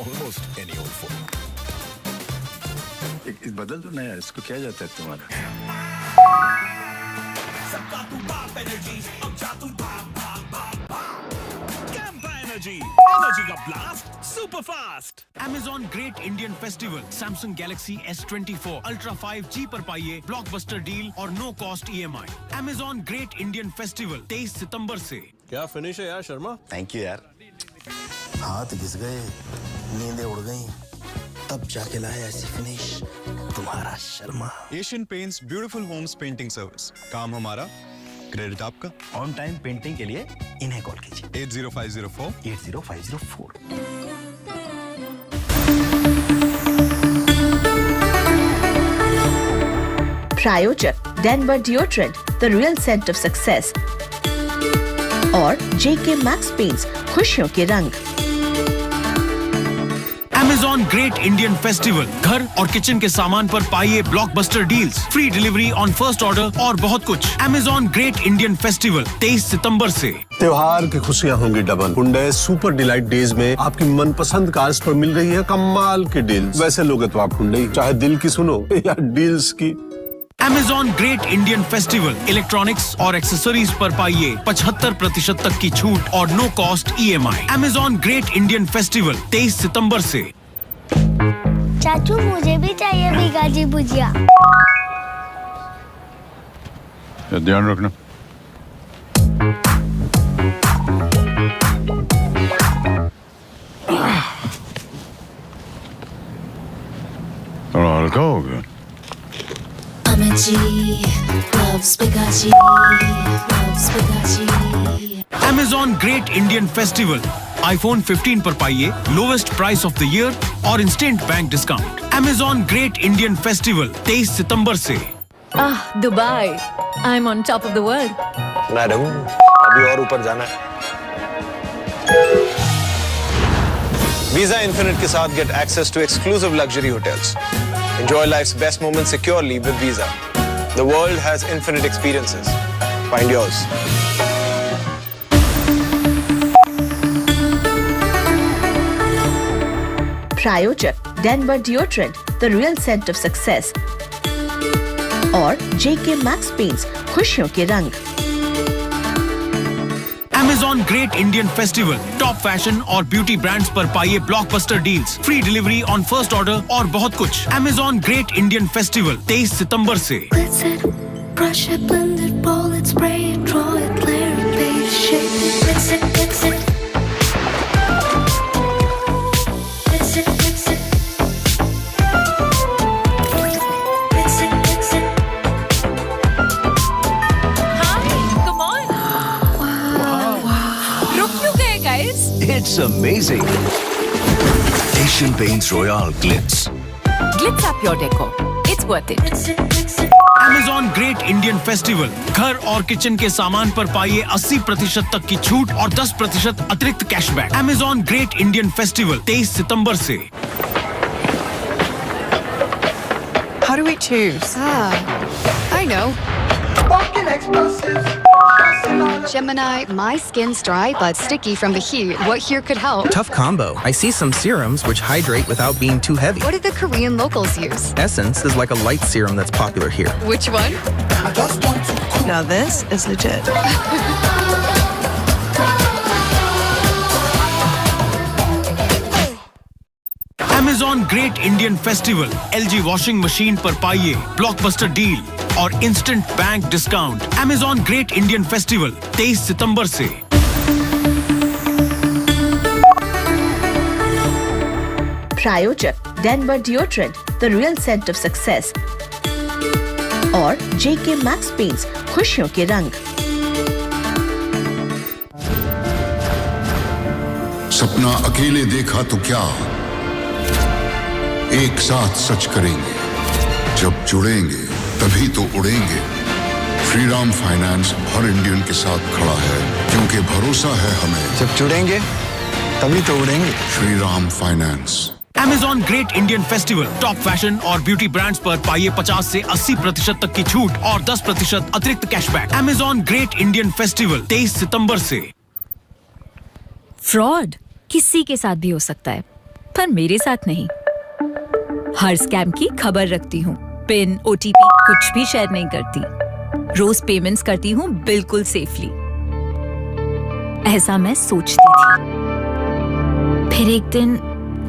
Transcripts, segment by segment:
almost any old phone. बदल दो ना यार, इसको क्या जाता है तुम्हारा? सबका तू बाप एनर्जी, अब जा तू भाग भाग भाग भाग। कैंपा एनर्जी, एनर्जी का blast super fast. Amazon Great Indian Festival Samsung Galaxy S24 Ultra 5G पर पाइए ब्लॉकबस्टर डील और no cost EMI। Amazon Great Indian Festival 23 सितंबर से। क्या फिनिश है यार शर्मा? थैंक यू यार। हाथ घिस गए, नींदें उड़ गई, तब जाके लाया ऐसी फिनिश तुम्हारा Sharma. Asian Paints beautiful homes painting service. काम हमारा, क्रेडिट आपका। ऑन टाइम पेंटिंग के लिए इन्हें कॉल कीजिए 80504 80504। प्रायोजक Denver deodorant the real scent of success और जेके मैक्स पेंट्स खुशियों के रंग। Amazon Great Indian Festival घर और किचन के सामान पर पाइए blockbuster deals, free delivery on first order और बहुत कुछ। Amazon Great Indian Festival 23 सितंबर से। त्योहार की खुशियां होंगी double. Hyundai super delight days में आपकी मनपसंद कार्स पर मिल रही है कमाल की डील्स। वैसे लोगे तो आप हुंडई चाहे दिल की सुनो या डील्स की। Amazon Great Indian Festival electronics और एक्सेसरीज पर पाइए 75% तक की छूट और no cost EMI। Amazon Great Indian Festival 23 सितंबर से। चाचू मुझे भी चाहिए भीगा जी भुजिया। ध्यान रखना। थोड़ा हल्का हो गया। Amazon Great Indian Festival iPhone 15 पर पाइए lowest price of the year और instant bank discount. Amazon Great Indian Festival 23 सितंबर से। Dubai, I'm on top of the world. Madam अभी और ऊपर जाना है। वीजा इन्फिनिट के साथ get access to exclusive luxury hotels. Enjoy life's best moments securely with Visa. The world has infinite experiences. Find yours. प्रायोजक Denver deodorant the real scent of success और JK max Paints खुशियों के रंग। Amazon Great Indian Festival top fashion और beauty brands पर पाइए blockbuster deals, free delivery on first order और बहुत कुछ। Amazon Great Indian Festival 23 सितंबर से। It's amazing. Asian Paints Royale Glitz. Glitz up your decor. It's worth it. Amazon Great Indian Festival घर और किचन के सामान पर पाइए 80% तक की छूट और 10% अतिरिक्त cashback. Amazon Great Indian Festival 23 सितंबर से। How do we choose? I know. Gemini, my skin's dry but sticky from the heat. What here could help? Tough combo. I see some serums which hydrate without being too heavy. What do the Korean locals use? Essence is like a light serum that's popular here. Which one? Now this is legit. Amazon Great Indian Festival LG washing machine पर पाइए blockbuster deal और instant bank discount. Amazon Great Indian Festival 23 सितंबर से। प्रायोजक Denver deodorant the real scent of success और JK max Paints खुशियों के रंग। सपना अकेले देखा तो क्या, एक साथ सच करेंगे, जब जुड़ेंगे तभी तो उड़ेंगे। श्रीराम फाइनेंस हर इंडियन के साथ खड़ा है क्योंकि भरोसा है हमें, जब जुड़ेंगे तभी तो उड़ेंगे। Shriram finance. Amazon Great Indian Festival top fashion और ब्यूटी ब्रांड्स पर पाइए 50 से 80% तक की छूट और 10% अतिरिक्त cashback. Amazon Great Indian Festival 23 सितंबर से। फ्रॉड किसी के साथ भी हो सकता है, पर मेरे साथ नहीं। हर स्कैम की खबर रखती हूँ, पिन, OTP कुछ भी शेयर नहीं करती। रोज पेमेंट्स करती हूँ बिल्कुल सेफली। ऐसा मैं सोचती थी। फिर एक दिन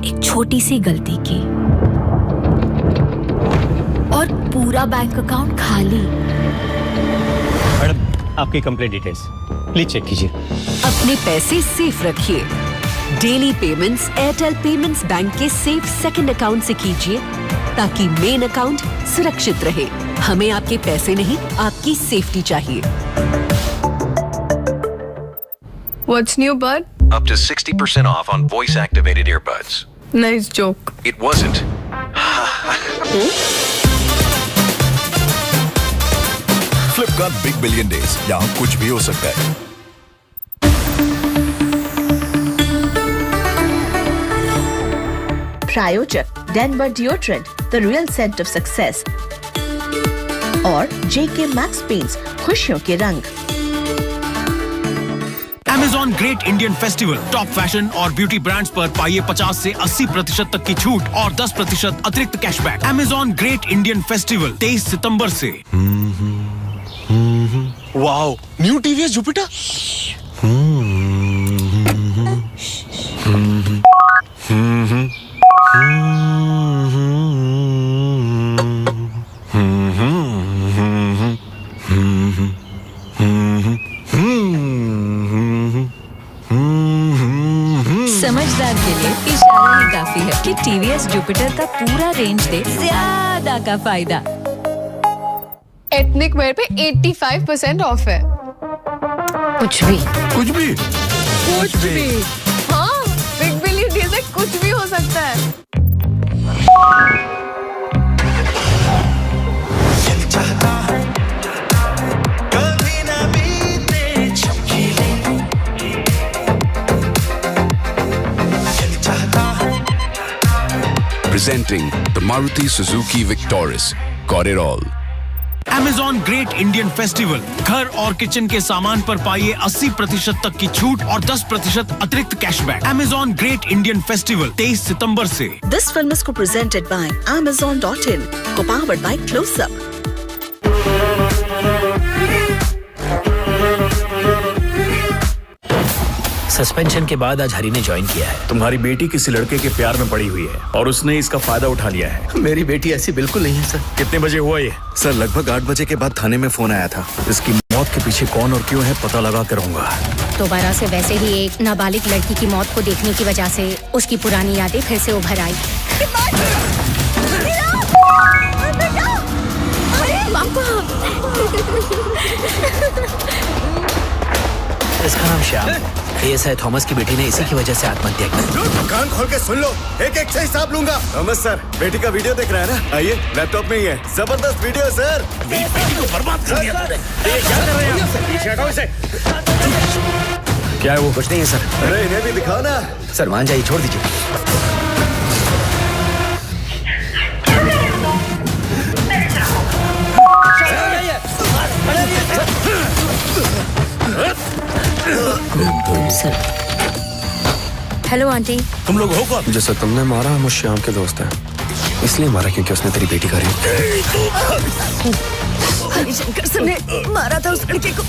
एक छोटी सी गलती की और पूरा बैंक अकाउंट खाली। मैडम, आपकी कंप्लेंट डिटेल्स प्लीज चेक कीजिए। अपने पैसे सेफ रखिए। Daily payments Airtel payments bank के सेफ सेकंड अकाउंट से कीजिए ताकि मेन अकाउंट सुरक्षित रहे। हमें आपके पैसे नहीं, आपकी सेफ्टी चाहिए। What's new, bud? Up to 60% off on voice-activated earbuds. Nice joke. It wasn't. Flipkart Big Billion Days. यहाँ कुछ भी हो सकता है। प्रायोजक Denver deodorant, the real scent of success, और JK मैक्स पेंट्स, खुशियों के रंग। Amazon Great Indian Festival, top fashion और ब्यूटी ब्रांड्स पर पाइए 50 से 80% तक की छूट और 10% अतिरिक्त cashback. Amazon Great Indian festival 23 सितंबर से। Wow, new TVS Jupiter? समझदार के लिए इशारा ही काफी है कि TVS जुपिटर का पूरा रेंज दे ज्यादा का फायदा। एथनिक वेयर पे 85% ऑफ है। कुछ भी हाँ, बिग बिलियन डेज में कुछ भी हो सकता है। Presenting the Maruti Suzuki Victoris. Got it all. Amazon Great Indian festival, घर और किचन के सामान पर पाइए 80% तक की छूट और 10% अतिरिक्त cashback. Amazon Great Indian festival 23 सितंबर से। This film is co-presented by Amazon.in, co-powered by Close Up. Suspension के बाद आज हरी ने ज्वाइन किया है। तुम्हारी बेटी किसी लड़के के प्यार में पड़ी हुई है और उसने इसका फायदा उठा लिया है। मेरी बेटी ऐसी बिल्कुल नहीं है सर। कितने बजे हुआ ये? सर लगभग 8 बजे के बाद थाने में फोन आया था। इसकी मौत के पीछे कौन और क्यों है पता लगा कर रहूंगा। दोबारा से वैसे ही एक नाबालिग लड़की की मौत को देखने की वजह से उसकी पुरानी यादें फिर से उभर आई। इसका नाम श्याम। ASI थॉमस की बेटी ने इसी की वजह से आत्महत्या की। कान खोल के सुन लो, एक एक से हिसाब लूंगा। थॉमस सर, बेटी का वीडियो देख रहा है ना? आइए, लैपटॉप में ही है। जबरदस्त वीडियो सर। मेरी बेटी को बर्बाद कर दिया तुमने। ये क्या कर रहे हैं? पीछे हटाओ इसे। क्या है वो? कुछ नहीं है सर। अरे इन्हें भी दिखाओ ना। सर मान जाइए, छोड़ दीजिए। Hello aunty. तुम लोग हो कौन? जैसा तुमने मारा, हम उस श्याम के दोस्त हैं। इसलिए मारा क्योंकि उसने तेरी बेटी का रेप किया। हरिशंकर सर ने मारा था उस लड़के को।